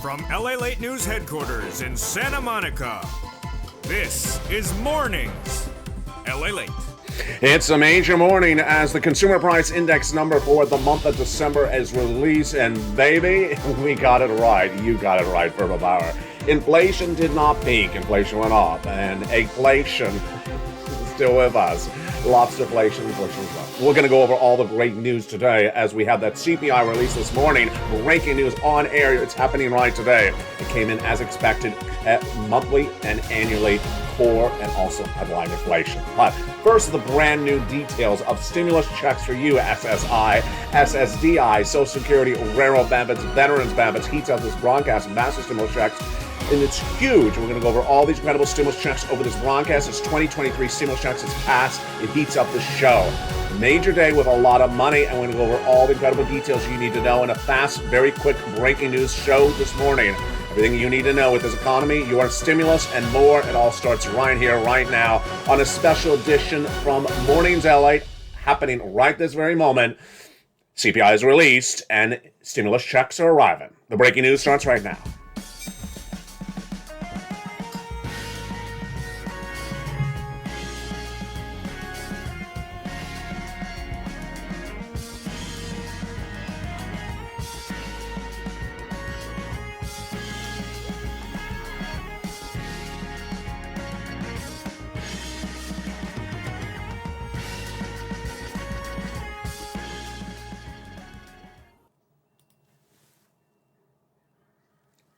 From LALATE News headquarters in Santa Monica, this is Mornings, LALATE. It's a major morning as the consumer price index number for the month of December is released, and baby, we got it right. You got it right, Firma Power. Inflation did not peak. Inflation went up, and eggflation is still with us. Lobsterflation, inflation is up. We're going to go over all the great news today as we have that CPI release this morning. Breaking news on air. It's happening right today. It came in as expected at monthly and annually core and also headline inflation. But first, the brand new details of stimulus checks for you, SSI, SSDI, Social Security, railroad benefits, veterans benefits, heats up this broadcast, massive stimulus checks. And it's huge. We're going to go over all these incredible stimulus checks over this broadcast. It's 2023 stimulus checks. It's passed. It heats up the show. Major day with a lot of money. And we're going to go over all the incredible details you need to know in a fast, very quick breaking news show this morning. Everything you need to know with this economy, your stimulus, and more. It all starts right here, right now, on a special edition from Mornings LA, happening right this very moment. CPI is released, and stimulus checks are arriving. The breaking news starts right now.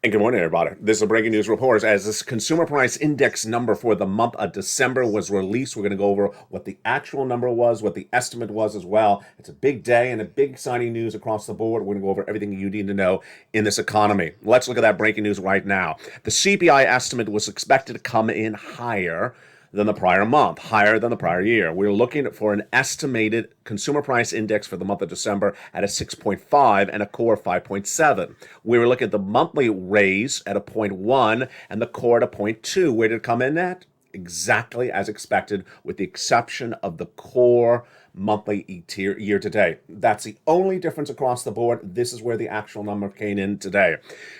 And good morning, everybody. This is a breaking news report. As this consumer price index number for the month of December was released, we're going to go over what the actual number was, what the estimate was as well. It's a big day and a big exciting news across the board. We're going to go over everything you need to know in this economy. Let's look at that breaking news right now. The CPI estimate was expected to come in higher than the prior month, higher than the prior year. We're looking for an estimated consumer price index for the month of December at a 6.5 and a core 5.7. We were looking at the monthly raise at a 0.1 and the core at a 0.2. Where did it come in at? Exactly as expected, with the exception of the core monthly year to date. That's the only difference across the board. This is where the actual number came in today.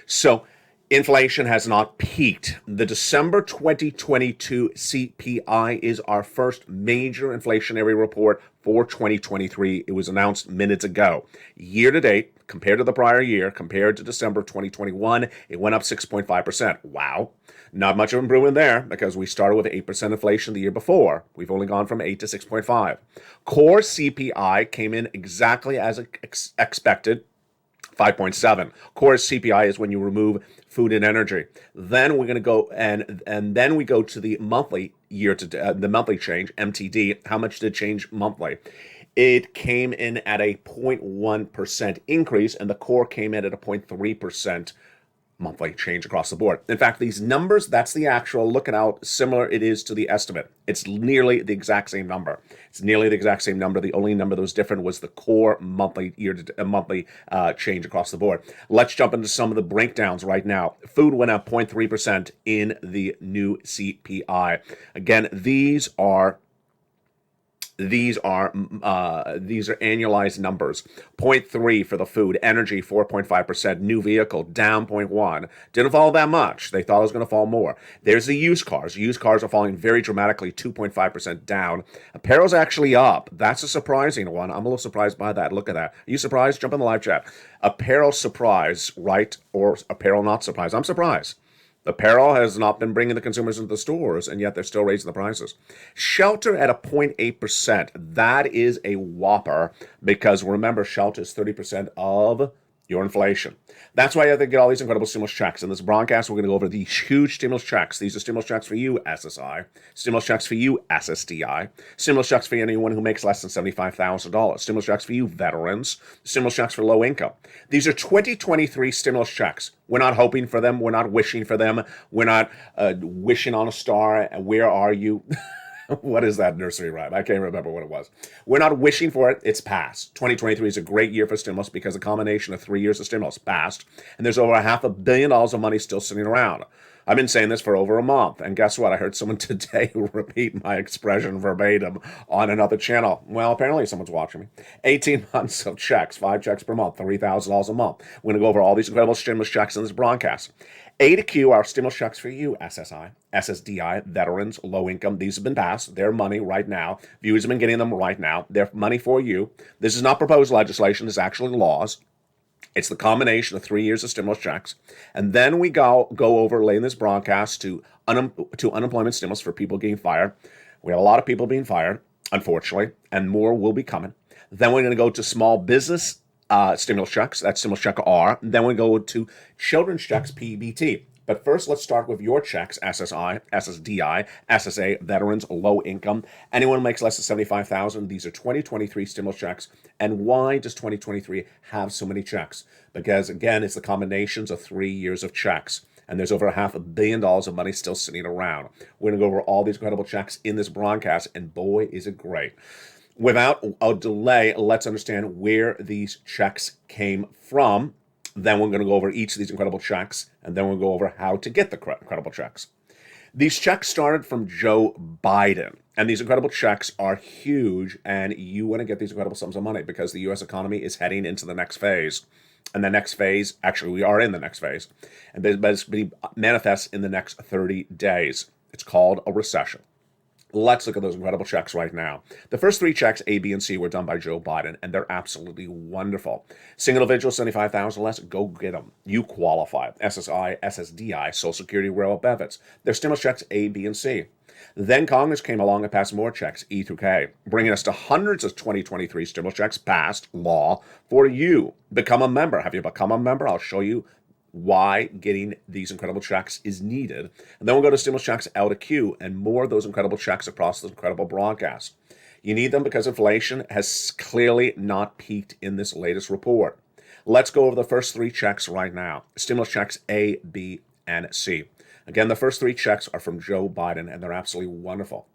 So inflation has not peaked. The December 2022 CPI is our first major inflationary report for 2023. It was announced minutes ago. Year to date, compared to the prior year, compared to December 2021, it went up 6.5%. Wow. Not much of an improvement there because we started with 8% inflation the year before. We've only gone from 8 to 6.5. Core CPI came in exactly as expected. 5.7. Core CPI is when you remove food and energy. Then we're going to go and then we go to the monthly the monthly change, MTD. How much did it change monthly? It came in at a 0.1% increase, and the core came in at a 0.3% monthly change across the board. In fact, these numbers, that's the actual, look at how similar it is to the estimate. It's nearly the exact same number. The only number that was different was the core monthly change across the board. Let's jump into some of the breakdowns right now. Food went up 0.3% in the new CPI. Again, these are annualized numbers. 0.3 for the food, energy 4.5%, new vehicle down 0.1. Didn't fall that much. They thought it was going to fall more. There's the used cars. Used cars are falling very dramatically, 2.5% down. Apparel's actually up. That's a surprising one. I'm a little surprised by that. Look at that. Are you surprised? Jump in the live chat. Apparel surprise, right? Or apparel not surprise? I'm surprised. Apparel has not been bringing the consumers into the stores, and yet they're still raising the prices. Shelter at a 0.8%. That is a whopper because remember, shelter is 30% of your inflation. That's why you have to get all these incredible stimulus checks. In this broadcast, we're going to go over these huge stimulus checks. These are stimulus checks for you, SSI. Stimulus checks for you, SSDI. Stimulus checks for anyone who makes less than $75,000. Stimulus checks for you, veterans. Stimulus checks for low income. These are 2023 stimulus checks. We're not hoping for them. We're not wishing for them. We're not wishing on a star. Where are you? What is that nursery rhyme? I can't remember what it was. We're not wishing for it. It's passed. 2023 is a great year for stimulus because a combination of 3 years of stimulus passed, and there's over $500 million of money still sitting around. I've been saying this for over a month, and guess what? I heard someone today repeat my expression verbatim on another channel. Well, apparently someone's watching me. 18 months of checks, 5 checks per month, $3,000 a month. We're going to go over all these incredible stimulus checks in this broadcast. A to Q are stimulus checks for you, SSI, SSDI, veterans, low income. These have been passed. They're money right now. Viewers have been getting them right now. They're money for you. This is not proposed legislation. It's actually laws. It's the combination of 3 years of stimulus checks. And then we go over late in this broadcast to unemployment stimulus for people getting fired. We have a lot of people being fired, unfortunately, and more will be coming. Then we're going to go to small business stimulus checks. That's stimulus check R. Then we go to children's checks, PBT. But first, let's start with your checks, SSI, SSDI, SSA, veterans, low income. Anyone who makes less than $75,000, these are 2023 stimulus checks. And why does 2023 have so many checks? Because, again, it's the combinations of 3 years of checks. And there's over $500 million of money still sitting around. We're going to go over all these incredible checks in this broadcast, and boy, is it great. Without a delay, let's understand where these checks came from. Then we're going to go over each of these incredible checks, and then we'll go over how to get the incredible checks. These checks started from Joe Biden, and these incredible checks are huge, and you want to get these incredible sums of money because the U.S. economy is heading into the next phase. And the next phase, actually, we are in the next phase, and it's going to manifest in the next 30 days. It's called a recession. Let's look at those incredible checks right now. The first 3 checks, A, B, and C, were done by Joe Biden, and they're absolutely wonderful. Single individual, $75,000 less, go get them. You qualify. SSI, SSDI, Social Security, railroad benefits. They're stimulus checks A, B, and C. Then Congress came along and passed more checks, E through K, bringing us to hundreds of 2023 stimulus checks passed, law, for you. Become a member. Have you become a member? I'll show you why getting these incredible checks is needed. And then we'll go to stimulus checks L to Q and more of those incredible checks across this incredible broadcast. You need them because inflation has clearly not peaked in this latest report. Let's go over the first 3 checks right now. Stimulus checks A, B, and C. Again, the first 3 checks are from Joe Biden, and they're absolutely wonderful.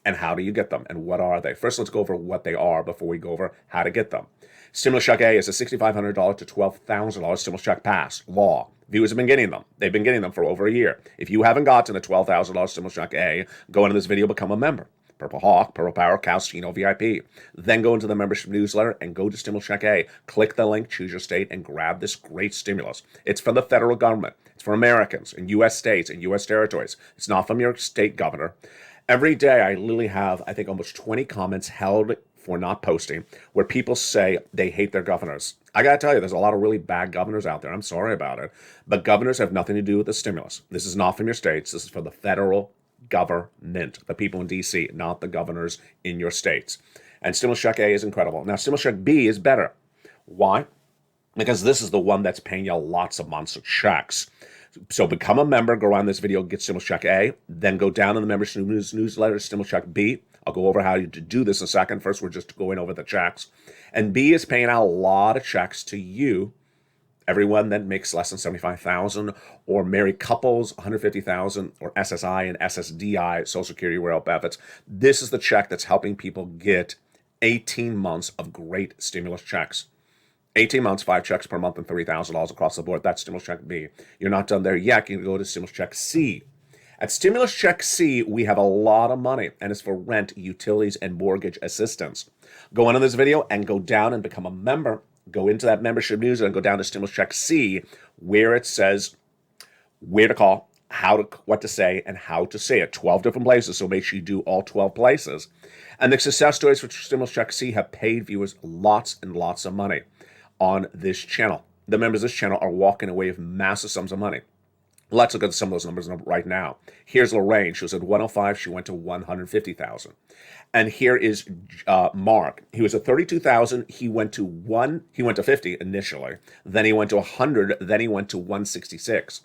And how do you get them, and what are they? First, let's go over what they are before we go over how to get them. Stimulus check A is a $6,500 to $12,000 stimulus check pass, law. Viewers have been getting them. They've been getting them for over a year. If you haven't gotten a $12,000 stimulus check A, go into this video, become a member. Purple Hawk, Purple Power, Calcino VIP. Then go into the membership newsletter and go to Stimulus Check A. Click the link, choose your state, and grab this great stimulus. It's from the federal government. It's for Americans in U.S. states and U.S. territories. It's not from your state governor. Every day I literally have, I think, almost 20 comments held for not posting where people say they hate their governors. I got to tell you, there's a lot of really bad governors out there. I'm sorry about it. But governors have nothing to do with the stimulus. This is not from your states. This is for the federal government, the people in D.C., not the governors in your states. And Stimulus Check A is incredible. Now, Stimulus Check B is better. Why? Because this is the one that's paying you lots of months of checks. So become a member, go around this video, get Stimulus Check A, then go down in the membership newsletter, Stimulus Check B. I'll go over how to do this in a second. First, we're just going over the checks. And B is paying out a lot of checks to you, everyone that makes less than $75,000, or married couples, $150,000, or SSI and SSDI, Social Security, railroad benefits. This is the check that's helping people get 18 months of great stimulus checks. 18 months, 5 checks per month, and $30,000 across the board. That's Stimulus Check B. You're not done there yet. You can go to Stimulus Check C. At Stimulus Check C, we have a lot of money, and it's for rent, utilities, and mortgage assistance. Go into this video and go down and become a member. Go into that membership news and go down to Stimulus Check C, where it says where to call, what to say, and how to say it. 12 different places, so make sure you do all 12 places. And the success stories for Stimulus Check C have paid viewers lots and lots of money on this channel. The members of this channel are walking away with massive sums of money. Let's look at some of those numbers right now. Here's Lorraine. She was at 105. She went to 150,000. And here is Mark. He was at 32,000. He went to 50 initially. Then he went to 100. Then he went to 166.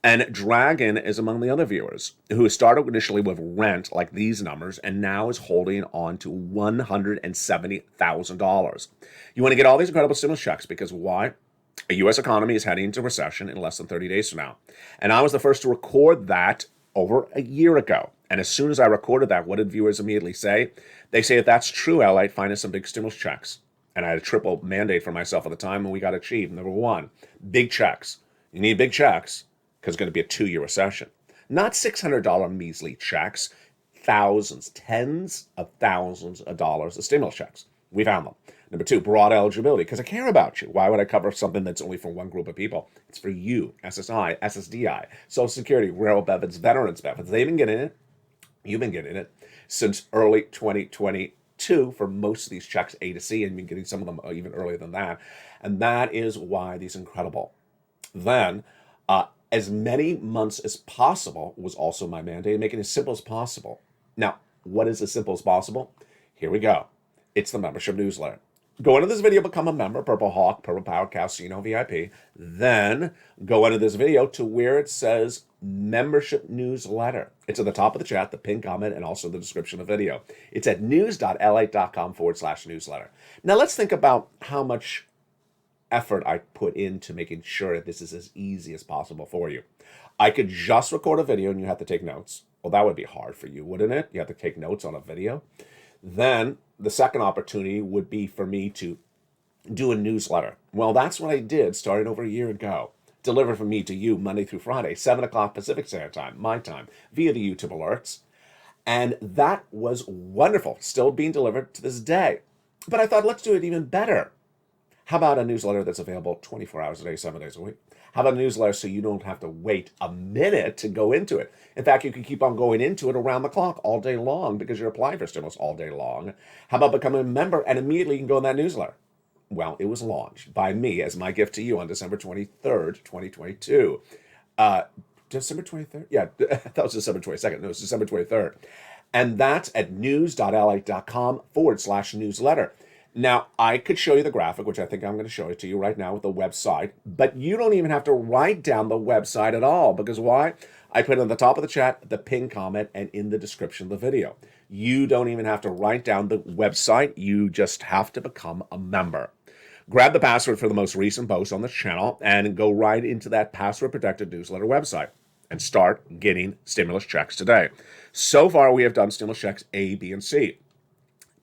And Dragon is among the other viewers who started initially with rent, like these numbers, and now is holding on to $170,000. You want to get all these incredible stimulus checks because why? A U.S. economy is heading into recession in less than 30 days from now. And I was the first to record that over a year ago. And as soon as I recorded that, what did viewers immediately say? They say, if that's true, LA, find us some big stimulus checks. And I had a triple mandate for myself at the time, and we got achieved. Number one, big checks. You need big checks. because it's going to be a 2-year recession. Not $600 measly checks, thousands, tens of thousands of dollars of stimulus checks. We found them. Number 2, broad eligibility, because I care about you. Why would I cover something that's only for one group of people? It's for you, SSI, SSDI, Social Security, railroad benefits, veterans benefits. They've been getting it. You've been getting it since early 2022 for most of these checks, A to C, and you've been getting some of them even earlier than that. And that is why these are incredible. Then, as many months as possible was also my mandate, making it as simple as possible. Now, what is as simple as possible? Here we go. It's the membership newsletter. Go into this video, become a member, Purple Hawk, Purple Power Casino VIP. Then go into this video to where it says membership newsletter. It's at the top of the chat, the pinned comment, and also the description of the video. It's at news.lalate.com/newsletter. Now let's think about how much effort I put into making sure that this is as easy as possible for you. I could just record a video and you have to take notes. Well, that would be hard for you, wouldn't it? You have to take notes on a video. Then the second opportunity would be for me to do a newsletter. Well, that's what I did starting over a year ago. Delivered from me to you Monday through Friday, 7 o'clock Pacific Standard Time, my time, via the YouTube alerts. And that was wonderful, still being delivered to this day. But I thought, let's do it even better. How about a newsletter that's available 24 hours a day, 7 days a week? How about a newsletter so you don't have to wait a minute to go into it? In fact, you can keep on going into it around the clock all day long because you're applying for stimulus all day long. How about becoming a member and immediately you can go in that newsletter? Well, it was launched by me as my gift to you on December 23rd, 2022. December 23rd? Yeah, that was December 22nd. No, it was December 23rd. And that's at news.lalate.com/newsletter. Now, I could show you the graphic, which I think I'm going to show it to you right now with the website, but you don't even have to write down the website at all, because why? I put it on the top of the chat, the pinned comment, and in the description of the video. You don't even have to write down the website. You just have to become a member. Grab the password for the most recent post on the channel and go right into that password-protected newsletter website and start getting stimulus checks today. So far, we have done stimulus checks A, B, and C.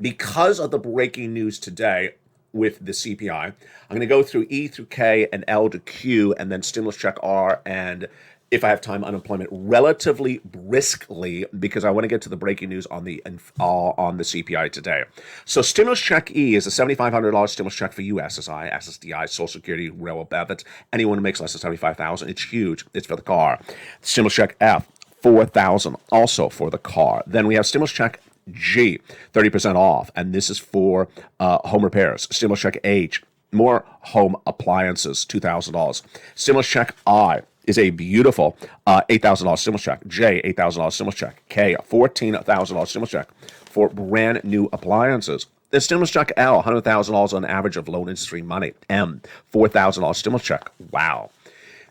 Because of the breaking news today with the CPI, I'm going to go through E through K and L to Q and then stimulus check R and, if I have time, unemployment relatively briskly because I want to get to the breaking news on the CPI today. So stimulus check E is a $7,500 stimulus check for you, SSI, SSDI, Social Security, railroad benefits. Anyone who makes less than $75,000, it's huge. It's for the car. Stimulus check F, $4,000, also for the car. Then we have stimulus check G, 30% off, and this is for home repairs. Stimulus check H, more home appliances, $2,000. Stimulus check I is a beautiful $8,000 stimulus check. J, $8,000 stimulus check. K, $14,000 stimulus check for brand new appliances. The stimulus check L, $100,000 on average of loan industry money. M, $4,000 stimulus check. Wow.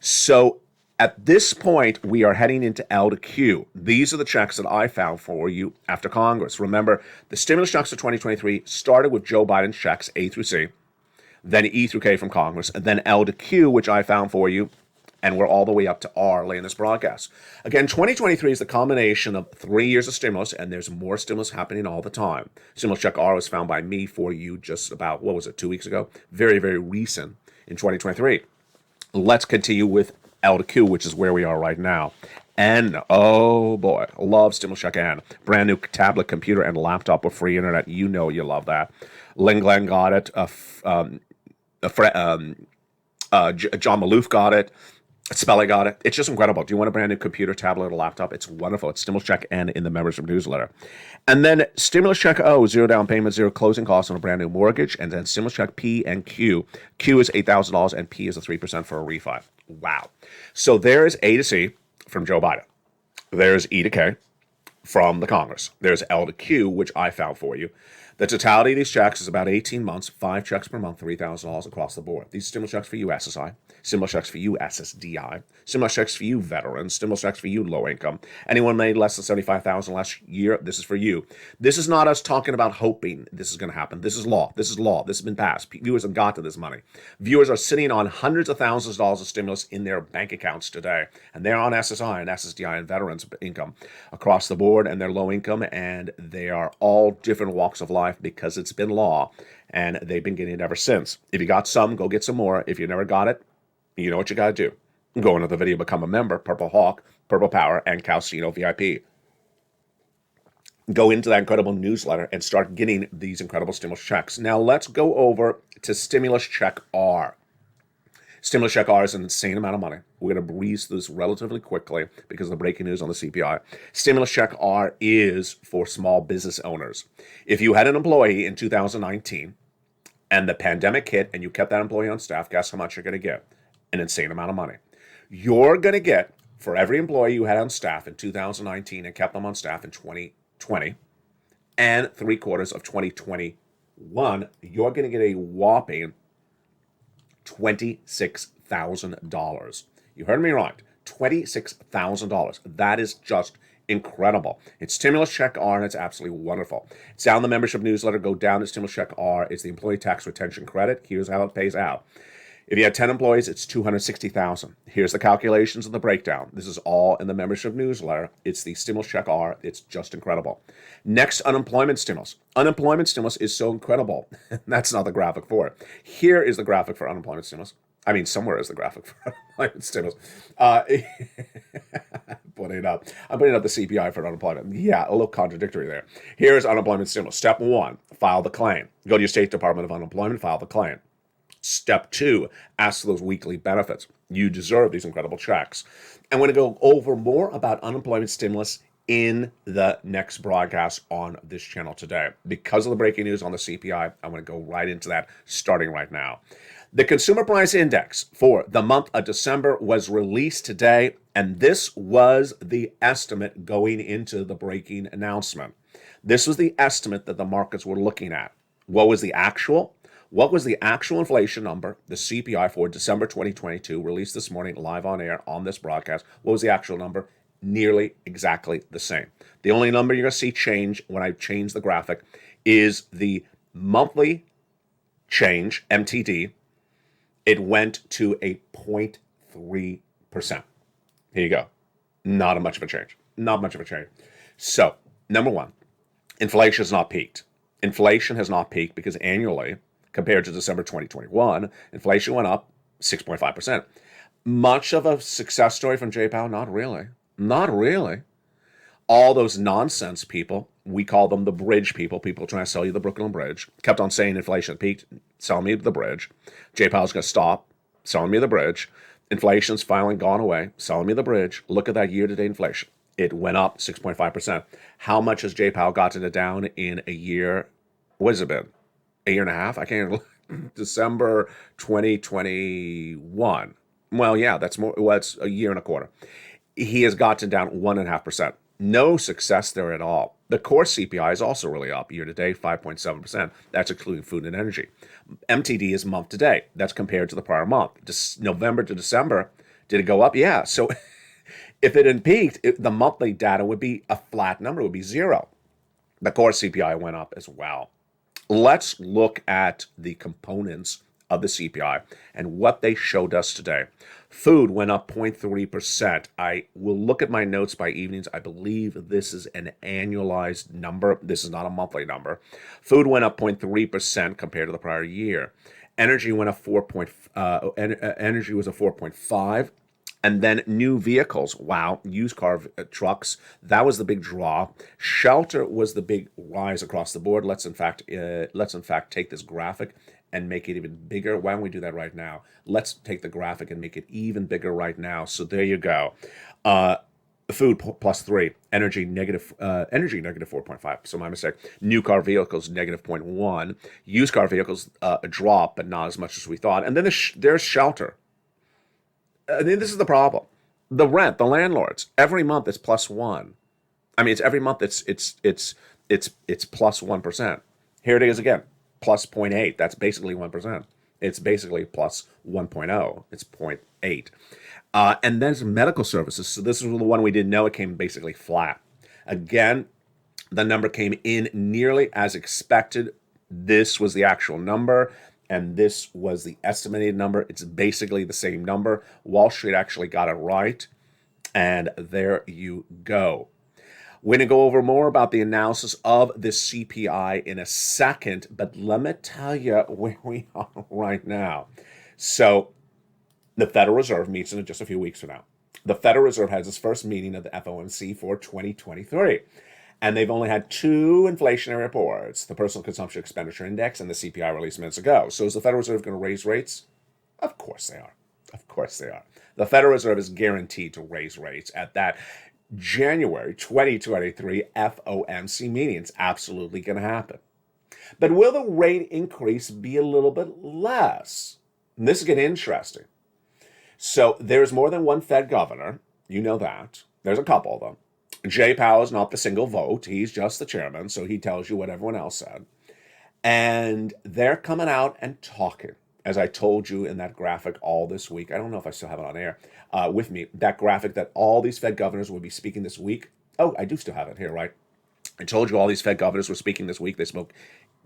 So at this point, we are heading into L to Q. These are the checks that I found for you after Congress. Remember, the stimulus checks of 2023 started with Joe Biden's checks, A through C, then E through K from Congress, and then L to Q, which I found for you, and we're all the way up to R late in this broadcast. Again, 2023 is the combination of 3 years of stimulus, and there's more stimulus happening all the time. Stimulus check R was found by me for you just about, 2 weeks ago? Very, very recent in 2023. Let's continue with L to Q, which is where we are right now. N, oh boy, love stimulus check N. Brand new tablet, computer, and laptop with free internet. You know you love that. Ling Glenn got it. John Maloof got it. Spelly got it. It's just incredible. Do you want a brand new computer, tablet, or laptop? It's wonderful. It's stimulus check N in the membership newsletter. And then stimulus check O, zero down payment, zero closing costs on a brand new mortgage. And then stimulus check P and Q. Q is $8,000 and P is a 3% for a refi. Wow. So there's A to C from Joe Biden. There's E to K from the Congress. There's L to Q, which I found for you. The totality of these checks is about 18 months, 5 checks per month, $3,000 across the board. These stimulus checks for you, SSI. Stimulus checks for you, SSDI. Stimulus checks for you, veterans. Stimulus checks for you, low income. Anyone made less than $75,000 last year, this is for you. This is not us talking about hoping this is going to happen. This is law. This is law. This has been passed. Viewers have got to this money. Viewers are sitting on hundreds of thousands of dollars of stimulus in their bank accounts today. And they're on SSI and SSDI and veterans income across the board, and they're low income, and they are all different walks of life because it's been law, and they've been getting it ever since. If you got some, go get some more. If you never got it, you know what you got to do. Go into the video, become a member, Purple Hawk, Purple Power, and Calcino VIP. Go into that incredible newsletter and start getting these incredible stimulus checks. Now let's go over to Stimulus Check R. Stimulus Check R is an insane amount of money. We're going to breeze through this relatively quickly because of the breaking news on the CPI. Stimulus Check R is for small business owners. If you had an employee in 2019 and the pandemic hit and you kept that employee on staff, guess how much you're going to get? An insane amount of money. You're going to get, for every employee you had on staff in 2019 and kept them on staff in 2020 and 3/4 of 2021, you're going to get a whopping $26,000. You heard me right. $26,000. That is just incredible. It's Stimulus Check R, and it's absolutely wonderful. It's down the membership newsletter. Go down to Stimulus Check R. It's the employee tax retention credit. Here's how it pays out. If you had 10 employees, it's $260,000. Here's the calculations and the breakdown. This is all in the membership newsletter. It's the Stimulus Check R. It's just incredible. Next, unemployment stimulus. Unemployment stimulus is so incredible. That's not the graphic for it. Here is the graphic for unemployment stimulus. I mean, somewhere is the graphic for unemployment stimulus. Putting up. I'm putting up the CPI for unemployment. Yeah, a little contradictory there. Here's unemployment stimulus. Step 1, file the claim. Go to your state Department of Unemployment, file the claim. Step 2, ask for those weekly benefits. You deserve these incredible checks. I'm going to go over more about unemployment stimulus in the next broadcast on this channel today. Because of the breaking news on the CPI, I'm going to go right into that starting right now. The Consumer Price Index for the month of December was released today, and this was the estimate going into the breaking announcement. This was the estimate that the markets were looking at. What was the actual? What was the actual inflation number, the CPI for December 2022, released this morning live on air on this broadcast? What was the actual number? Nearly exactly the same. The only number you're going to see change when I change the graphic is the monthly change, MTD. It went to a 0.3%. Here you go. Not much of a change. Not much of a change. So, number one, inflation has not peaked. Inflation has not peaked because annually, compared to December 2021, inflation went up 6.5%. Much of a success story from J. Powell? Not really. Not really. All those nonsense people, we call them the bridge people trying to sell you the Brooklyn Bridge, kept on saying inflation peaked, selling me the bridge. J. Powell's going to stop selling me the bridge. Inflation's finally gone away, selling me the bridge. Look at that year-to-date inflation. It went up 6.5%. How much has J. Powell gotten it down in a year? What has it been? A year and a half? I can't remember. December 2021. Well, yeah, that's more. Well, it's a year and a quarter. He has gotten down 1.5%. No success there at all. The core CPI is also really up year to date, 5.7%. That's including food and energy. MTD is month to date. That's compared to the prior month. November to December, did it go up? Yeah. So if it had peaked, the monthly data would be a flat number, it would be 0. The core CPI went up as well. Let's look at the components of the CPI and what they showed us today. Food went up 0.3%. I will look at my notes by evenings. I believe this is an annualized number. This is not a monthly number. Food went up 0.3% compared to the prior year. Energy went up energy was a 4.5. And then new vehicles, wow, used car trucks, that was the big draw. Shelter was the big rise across the board. Let's in fact take this graphic and make it even bigger. Why don't we do that right now? Let's take the graphic and make it even bigger right now. So there you go. Food +3, energy negative 4.5. So my mistake. New car vehicles negative 0.1. Used car vehicles a drop, but not as much as we thought. And then there's shelter. I mean, this is the problem. The rent, the landlords, every month it's +1. I mean, it's every month it's +1%. Here it is again, +0.8. That's basically 1%. It's basically plus 1.0. It's 0.8. And then some medical services. So this is the one we didn't know. It came basically flat. Again, the number came in nearly as expected. This was the actual number. And this was the estimated number. It's basically the same number. Wall Street actually got it right. And there you go. We're going to go over more about the analysis of the CPI in a second. But let me tell you where we are right now. So The Federal Reserve meets in just a few weeks from now. The Federal Reserve has its first meeting of the FOMC for 2023. And they've only had two inflationary reports, the Personal Consumption Expenditure Index and the CPI released minutes ago. So is the Federal Reserve going to raise rates? Of course they are. Of course they are. The Federal Reserve is guaranteed to raise rates at that January 2023 FOMC meeting. It's absolutely going to happen. But will the rate increase be a little bit less? And this is getting interesting. So there's more than one Fed governor. You know that. There's a couple of them. Jay Powell is not the single vote. He's just the chairman, so he tells you what everyone else said. And they're coming out and talking, as I told you in that graphic all this week. I don't know if I still have it on air with me. That graphic that all these Fed governors will be speaking this week. Oh, I do still have it here, right? I told you all these Fed governors were speaking this week. They spoke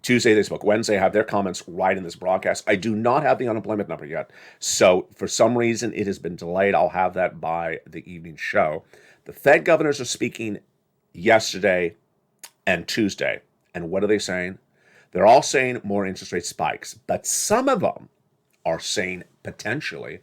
Tuesday, they spoke Wednesday. I have their comments right in this broadcast. I do not have the unemployment number yet. So for some reason, it has been delayed. I'll have that by the evening show. The Fed governors are speaking yesterday and Tuesday. And what are they saying? They're all saying more interest rate spikes, but some of them are saying potentially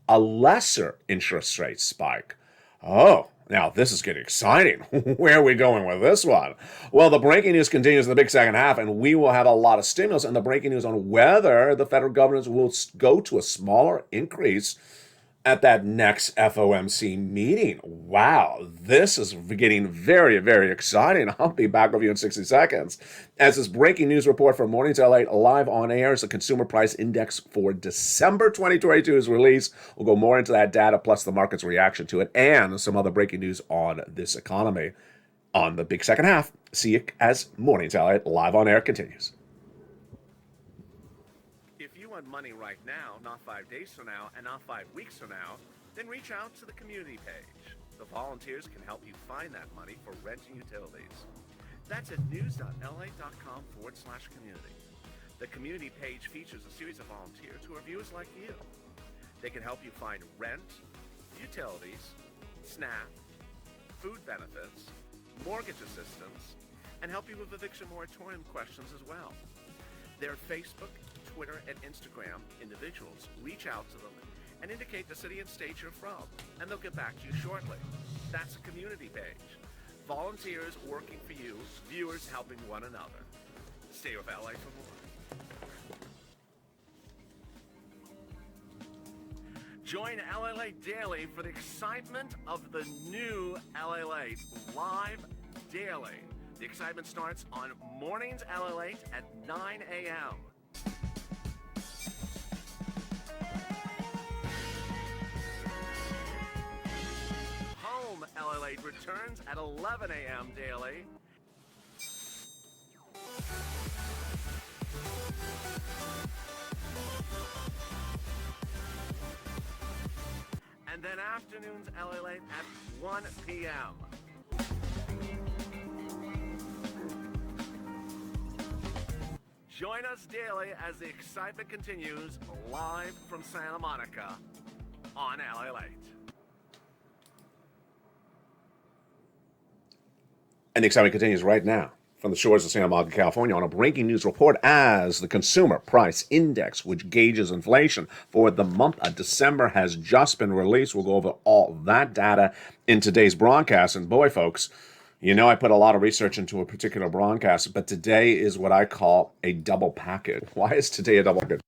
a lesser interest rate spike. Oh, now this is getting exciting. Where are we going with this one? Well, the breaking news continues in the big second half, and we will have a lot of stimulus and the breaking news on whether the federal governors will go to a smaller increase at that next FOMC meeting. Wow, this is getting very, very exciting. I'll be back with you in 60 seconds. As this breaking news report from Mornings LA live on air as the Consumer Price Index for December 2022 is released. We'll go more into that data plus the market's reaction to it and some other breaking news on this economy on the big second half. See you as Mornings LA live on air continues. Money right now, not 5 days from now, and not 5 weeks from now, then reach out to the community page. The volunteers can help you find that money for rent and utilities. That's at news.la.com/community. The community page features a series of volunteers who are viewers like you. They can help you find rent, utilities, SNAP, food benefits, mortgage assistance, and help you with eviction moratorium questions as well. Their Facebook, Twitter, and Instagram individuals reach out to them and indicate the city and state you're from, and they'll get back to you shortly. That's a community page. Volunteers working for you, viewers helping one another. Stay with LA for more. Join LALATE Daily for the excitement of the new LALATE live daily. The excitement starts on Mornings LALATE at 9 a.m. Home LALATE returns at 11 a.m. daily. And then afternoons LALATE at 1 p.m. Join us daily as the excitement continues live from Santa Monica on LALATE. And the excitement continues right now from the shores of Santa Monica, California, on a breaking news report as the Consumer Price Index, which gauges inflation for the month of December, has just been released. We'll go over all that data in today's broadcast. And boy, folks, you know I put a lot of research into a particular broadcast, but today is what I call a double package. Why is today a double package?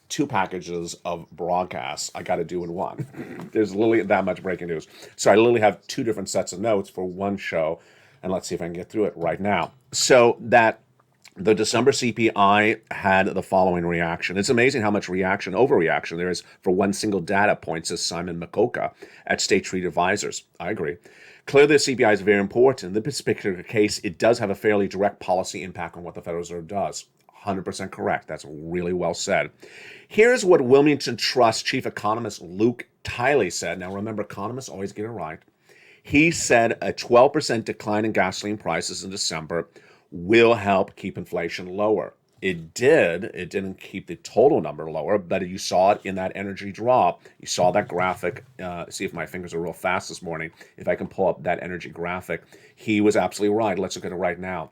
2 packages of broadcasts I got to do in one. There's literally that much breaking news. So I literally have 2 different sets of notes for one show, and let's see if I can get through it right now. So that the December CPI had the following reaction. It's amazing how much overreaction there is for one single data point, says Simon Makoka at State Street Advisors. I agree. Clearly, the CPI is very important. In this particular case, it does have a fairly direct policy impact on what the Federal Reserve does. 100% correct. That's really well said. Here's what Wilmington Trust Chief Economist Luke Tiley said. Now, remember, economists always get it right. He said a 12% decline in gasoline prices in December will help keep inflation lower. It did. It didn't keep the total number lower, but you saw it in that energy drop. You saw that graphic. See if my fingers are real fast this morning. If I can pull up that energy graphic. He was absolutely right. Let's look at it right now.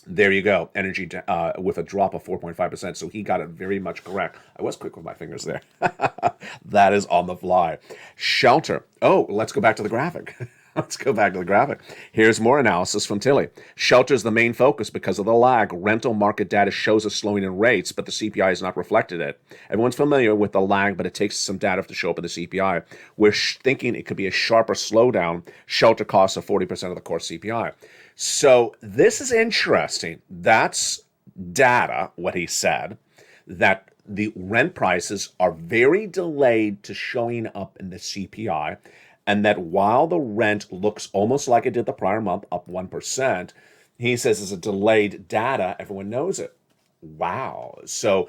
There you go. Energy with a drop of 4.5%. So he got it very much correct. I was quick with my fingers there. That is on the fly. Shelter. Oh, let's go back to the graphic. Let's go back to the graphic. Here's more analysis from Tilly. Shelter is the main focus because of the lag. Rental market data shows a slowing in rates, but the CPI has not reflected it. Everyone's familiar with the lag, but it takes some data to show up in the CPI. We're thinking it could be a sharper slowdown. Shelter costs are 40% of the core CPI. So this is interesting. That's data, what he said, that the rent prices are very delayed to showing up in the CPI, and that while the rent looks almost like it did the prior month, up 1%, he says it's a delayed data. Everyone knows it. Wow. So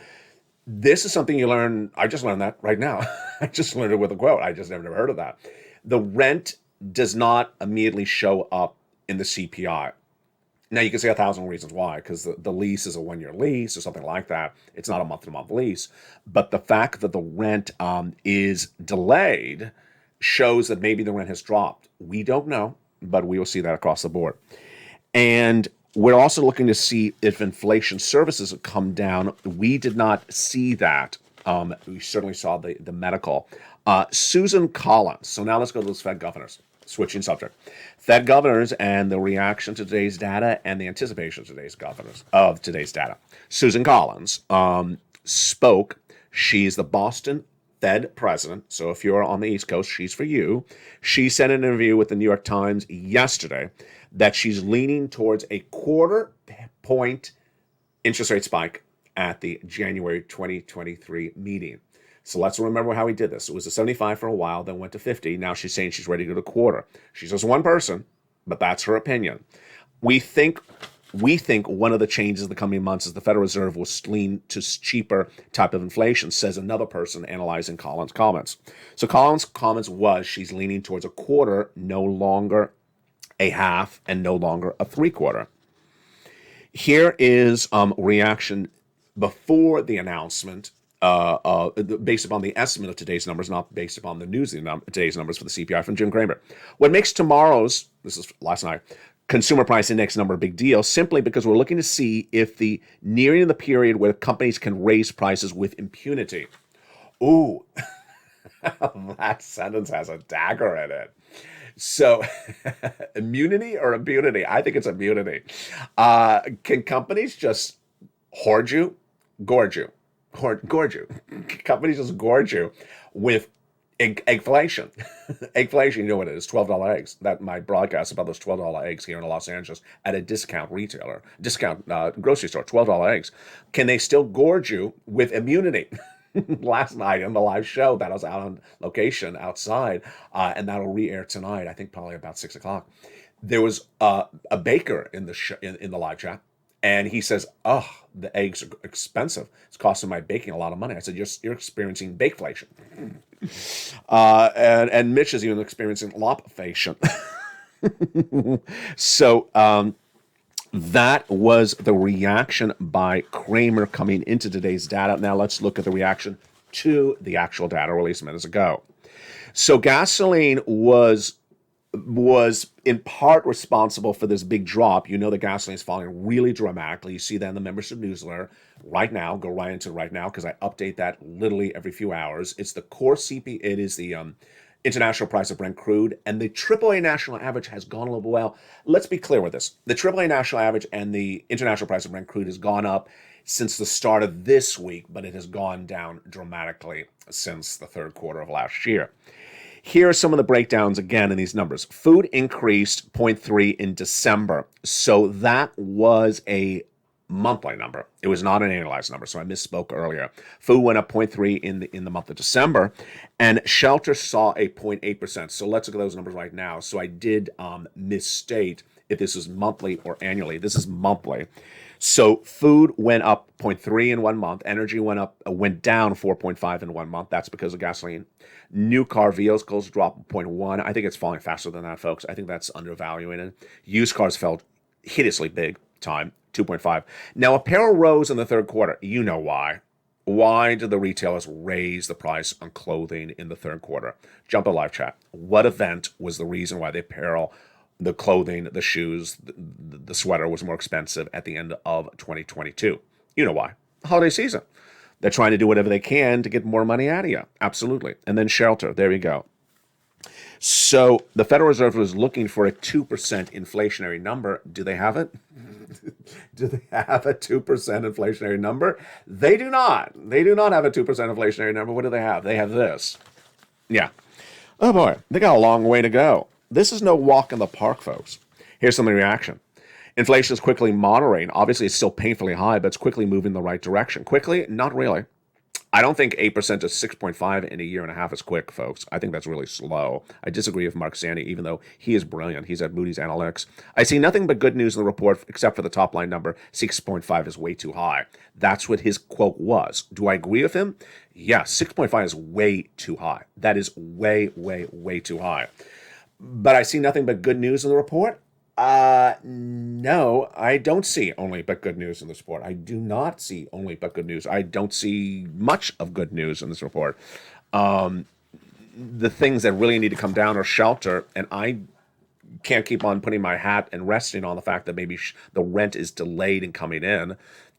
this is something you learn. I just learned that right now. I just learned it with a quote. I just never heard of that. The rent does not immediately show up in the CPI. Now, you can say 1,000 reasons why, because the lease is a one-year lease or something like that. It's not a month-to-month lease. But the fact that the rent is delayed shows that maybe the rent has dropped. We don't know, but we will see that across the board. And we're also looking to see if inflation services have come down. We did not see that. We certainly saw the medical. Susan Collins. So now let's go to those Fed governors. Switching subject. Fed governors and the reaction to today's data and the anticipation of today's data. Susan Collins spoke. She's the Boston Fed president. So if you're on the East Coast, she's for you. She said in an interview with the New York Times yesterday that she's leaning towards a quarter point interest rate spike at the January 2023 meeting. So let's remember how he did this. It was a 75 for a while, then went to 50. Now she's saying she's ready to go to quarter. She's just one person, but that's her opinion. We think one of the changes in the coming months is the Federal Reserve will lean to cheaper type of inflation, says another person analyzing Collins' comments. So Collins' comments was she's leaning towards a quarter, no longer a half, and no longer a three-quarter. Here is reaction before the announcement, based upon the estimate of today's numbers, not based upon the news of today's numbers for the CPI from Jim Cramer. What makes tomorrow's, this is last night, consumer price index number a big deal, simply because we're looking to see if the nearing of the period where companies can raise prices with impunity. Ooh, that sentence has a dagger in it. So, immunity or impunity? I think it's immunity. Can companies just hoard you, gorge you? Gorge you. Companies just gorge you with eggflation. Eggflation, you know what it is, $12 eggs. That my broadcast about those $12 eggs here in Los Angeles at a discount grocery store, $12 eggs. Can they still gorge you with immunity? Last night on the live show that I was out on location outside, and that'll re-air tonight, I think probably about 6 o'clock. There was a baker in the live chat. And he says, "Oh, the eggs are expensive. It's costing my baking a lot of money." I said, "You're experiencing bakeflation." And Mitch is even experiencing lopflation. So that was the reaction by Cramer coming into today's data. Now let's look at the reaction to the actual data released minutes ago. So gasoline was in part responsible for this big drop. You know the gasoline is falling really dramatically. You see that in the membership newsletter right now. Go right into it right now because I update that literally every few hours. It's the core CP. It is the international price of Brent crude, and the AAA national average has gone a little well. Let's be clear with this. The AAA national average and the international price of Brent crude has gone up since the start of this week, but it has gone down dramatically since the third quarter of last year. Here are some of the breakdowns again in these numbers. Food increased 0.3 in December. So that was a monthly number. It was not an annualized number, so I misspoke earlier. Food went up 0.3 in the month of December, and shelter saw a 0.8%. So let's look at those numbers right now. So I did misstate if this is monthly or annually. This is monthly. So food went up 0.3 in 1 month. Energy went down 4.5 in 1 month. That's because of gasoline. New car vehicles dropped 0.1. I think it's falling faster than that, folks. I think that's undervaluing it. Used cars fell hideously big time, 2.5. Now, apparel rose in the third quarter. You know why. Why did the retailers raise the price on clothing in the third quarter? Jump to live chat. What event was the reason why the apparel, the clothing, the shoes, the sweater was more expensive at the end of 2022? You know why. Holiday season. They're trying to do whatever they can to get more money out of you. Absolutely. And then shelter. There you go. So the Federal Reserve was looking for a 2% inflationary number. Do they have it? Do they have a 2% inflationary number? They do not. They do not have a 2% inflationary number. What do they have? They have this. Yeah. Oh boy, they got a long way to go. This is no walk in the park, folks. Here's some of the reaction. Inflation is quickly moderating. Obviously, it's still painfully high, but it's quickly moving in the right direction. Quickly? Not really. I don't think 8% to 6.5 in a year and a half is quick, folks. I think that's really slow. I disagree with Mark Sandy, even though he is brilliant. He's at Moody's Analytics. I see nothing but good news in the report, except for the top line number. 6.5 is way too high. That's what his quote was. Do I agree with him? Yes, 6.5 is way too high. That is way, way, way too high. But I see nothing but good news in the report? No, I don't see only but good news in this report. I do not see only but good news. I don't see much of good news in this report. The things that really need to come down are shelter, and I can't keep on putting my hat and resting on the fact that maybe the rent is delayed in coming in.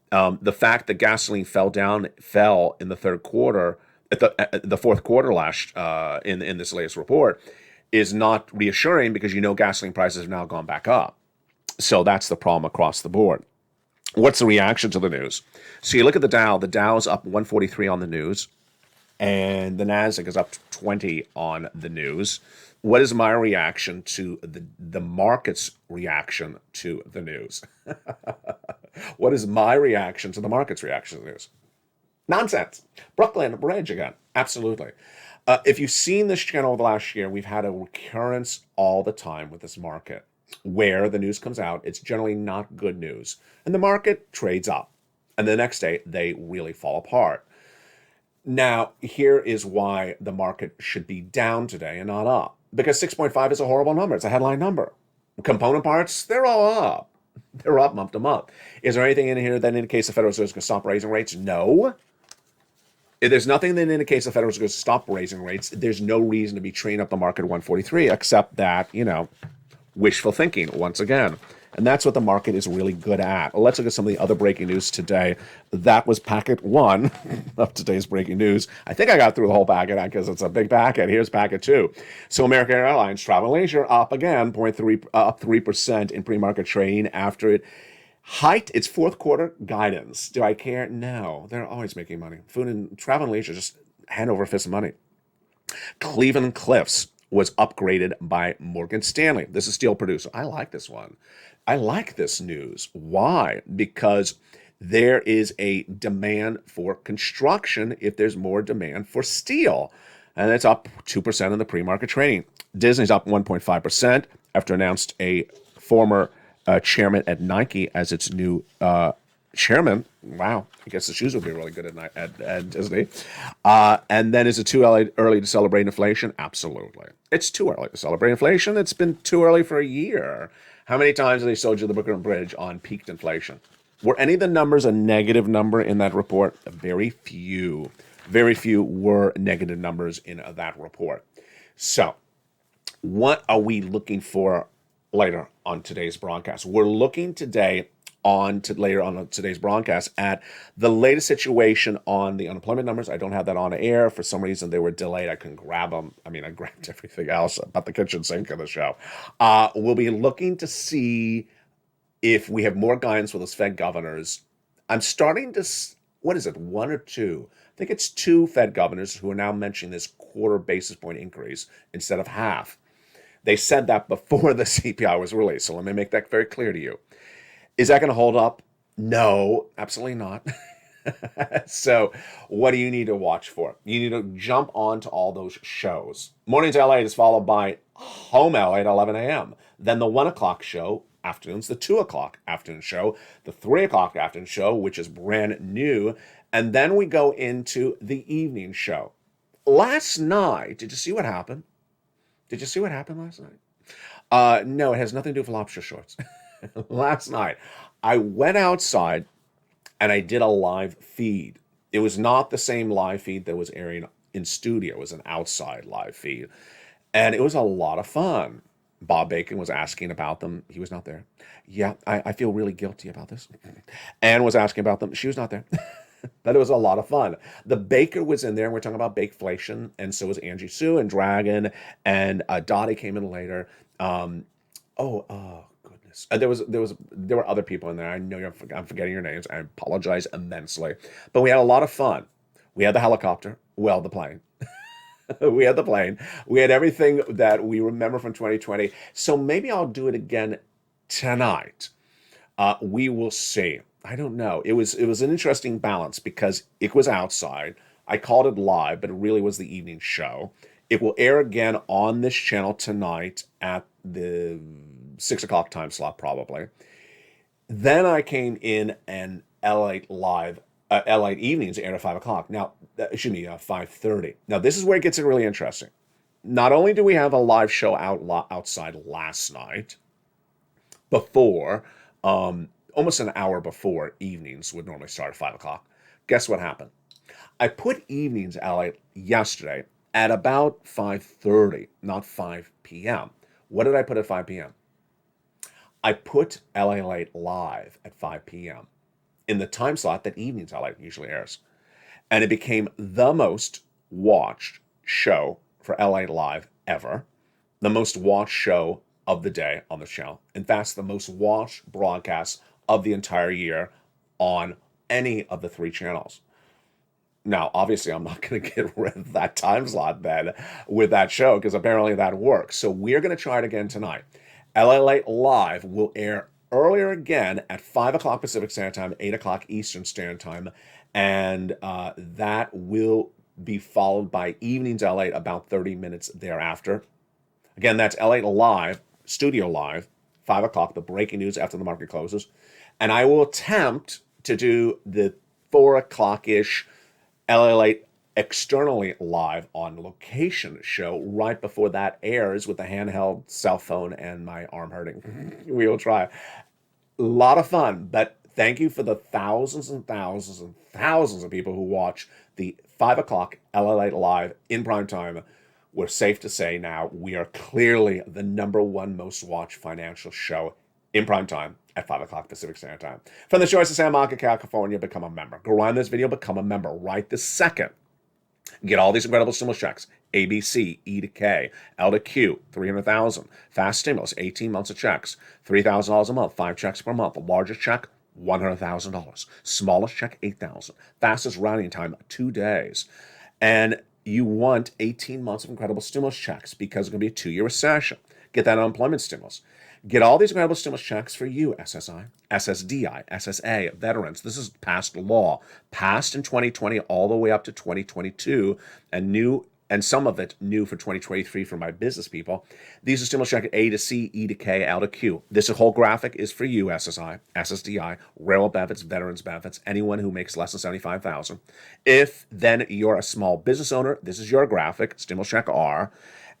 The fact that gasoline fell in the third quarter, at the fourth quarter last in this latest report, is not reassuring because gasoline prices have now gone back up. So that's the problem across the board. What's the reaction to the news? So you look at the Dow. The Dow is up 143 on the news, and the Nasdaq is up 20 on the news. What is my reaction to the market's reaction to the news? What is my reaction to the market's reaction to the news? Nonsense. Brooklyn Bridge again. Absolutely. If you've seen this channel over the last year, we've had a recurrence all the time with this market where the news comes out. It's generally not good news. And the market trades up. And the next day, they really fall apart. Now, here is why the market should be down today and not up. Because 6.5 is a horrible number. It's a headline number. Component parts, they're all up. They're up month to month. Is there anything in here that indicates the Federal Reserve is going to stop raising rates? No. If there's nothing that indicates the Federal Reserve is going to stop raising rates, there's no reason to be trading up the market at 143, except that, wishful thinking once again. And that's what the market is really good at. Let's look at some of the other breaking news today. That was packet one of today's breaking news. I think I got through the whole packet because it's a big packet. Here's packet two. So American Airlines Travel and Leisure up again, up 3% in pre-market trading after it hiked its fourth quarter guidance. Do I care? No. They're always making money. Food and travel and leisure, just hand over a fist of money. Cleveland Cliffs was upgraded by Morgan Stanley. This is steel producer. I like this one. I like this news. Why? Because there is a demand for construction if there's more demand for steel. And it's up 2% in the pre-market trading. Disney's up 1.5% after announced a former chairman at Nike as its new chairman. Wow, I guess the shoes would be really good at Disney. And then is it too early to celebrate inflation? Absolutely. It's too early to celebrate inflation. It's been too early for a year. How many times have they sold you the Brooklyn Bridge on peaked inflation? Were any of the numbers a negative number in that report? Very few. Very few were negative numbers in that report. So what are we looking for later on today's broadcast? We're looking later on today's broadcast at the latest situation on the unemployment numbers. I don't have that on air. For some reason, they were delayed. I couldn't grab them. I grabbed everything else about the kitchen sink of the show. We'll be looking to see if we have more guidance with those Fed governors. I'm starting to, what is it, one or two? I think it's two Fed governors who are now mentioning this quarter basis point increase instead of half. They said that before the CPI was released. So let me make that very clear to you. Is that going to hold up? No, absolutely not. So what do you need to watch for? You need to jump onto all those shows. Mornings LA is followed by Home LA at 11 a.m. Then the 1 o'clock show, afternoons, the 2 o'clock afternoon show, the 3 o'clock afternoon show, which is brand new. And then we go into the evening show. Last night, did you see what happened? Did you see what happened last night? No, it has nothing to do with lobster shorts. Last night, I went outside and I did a live feed. It was not the same live feed that was airing in studio. It was an outside live feed. And it was a lot of fun. Bob Bacon was asking about them. He was not there. Yeah, I feel really guilty about this. Anne was asking about them. She was not there. But it was a lot of fun. The baker was in there, and we're talking about bakeflation, and so was Angie Sue and Dragon, and Dottie came in later. Goodness, there were other people in there. I know I'm forgetting your names. I apologize immensely, but we had a lot of fun. We had the helicopter, well, the plane. We had the plane. We had everything that we remember from 2020. So maybe I'll do it again tonight. We will see. I don't know. It was an interesting balance because it was outside. I called it live, but it really was the evening show. It will air again on this channel tonight at the 6 o'clock time slot, probably. Then I came in and LA Live, LA Evenings aired at 5 o'clock. Now, 5:30. Now, this is where it gets really interesting. Not only do we have a live show outside last night, before, almost an hour before evenings would normally start at 5 o'clock. Guess what happened? I put evenings out yesterday at about 5:30, not 5 p.m. What did I put at 5 p.m.? I put LA Late Live at 5 p.m. in the time slot that evenings LA usually airs. And it became the most watched show for LA Live ever, the most watched show of the day on the channel. In fact, the most watched broadcast of the entire year on any of the 3 channels. Now, obviously, I'm not going to get rid of that time slot then with that show because apparently that works. So we're going to try it again tonight. LA Late Live will air earlier again at 5 o'clock Pacific Standard Time, 8 o'clock Eastern Standard Time, and that will be followed by Evenings LA about 30 minutes thereafter. Again, that's LA Live, Studio Live, 5 o'clock, the breaking news after the market closes. And I will attempt to do the 4 o'clock-ish LA Late externally live on location show right before that airs with a handheld cell phone and my arm hurting. We will try. A lot of fun, but thank you for the thousands and thousands and thousands of people who watch the 5 o'clock LA Late Live in prime time. We're safe to say now we are clearly the #1 most watched financial show in prime time at 5 o'clock Pacific Standard Time. From the shores of San Marco, California, become a member. Go on this video, become a member right this second. Get all these incredible stimulus checks. ABC, E to K, L to Q, 300,000. Fast stimulus, 18 months of checks, $3,000 a month, 5 checks per month. The largest check, $100,000. Smallest check, $8,000. Fastest routing time, 2 days. And you want 18 months of incredible stimulus checks because it's going to be a 2-year recession. Get that unemployment stimulus. Get all these incredible stimulus checks for you, SSI, SSDI, SSA, veterans. This is passed law, passed in 2020 all the way up to 2022, and new, and some of it new for 2023 for my business people. These are stimulus checks A to C, E to K, L to Q. This whole graphic is for you, SSI, SSDI, railroad benefits, veterans benefits, anyone who makes less than $75,000. If then you're a small business owner, this is your graphic, stimulus check R.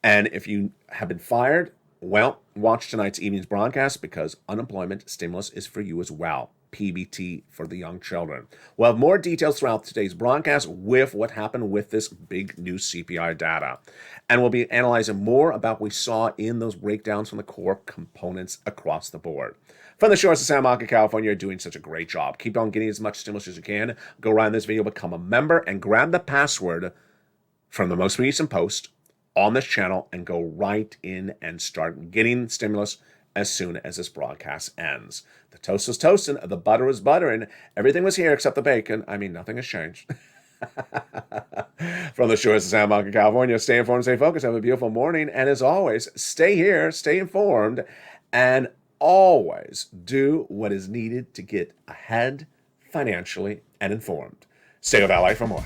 And if you have been fired, well, watch tonight's evening's broadcast because unemployment stimulus is for you as well. PBT for the young children. We'll have more details throughout today's broadcast with what happened with this big new CPI data. And we'll be analyzing more about what we saw in those breakdowns from the core components across the board. From the shores of San Marco, California, you're doing such a great job. Keep on getting as much stimulus as you can. Go around this video, become a member, and grab the password from the most recent post on this channel and go right in and start getting stimulus as soon as this broadcast ends. The toast was toasting, the butter was buttering, everything was here except the bacon. I mean, nothing has changed. From the shores of San Marco, California, stay informed, stay focused, have a beautiful morning, and as always, stay here, stay informed, and always do what is needed to get ahead financially and informed. Stay with LA for more.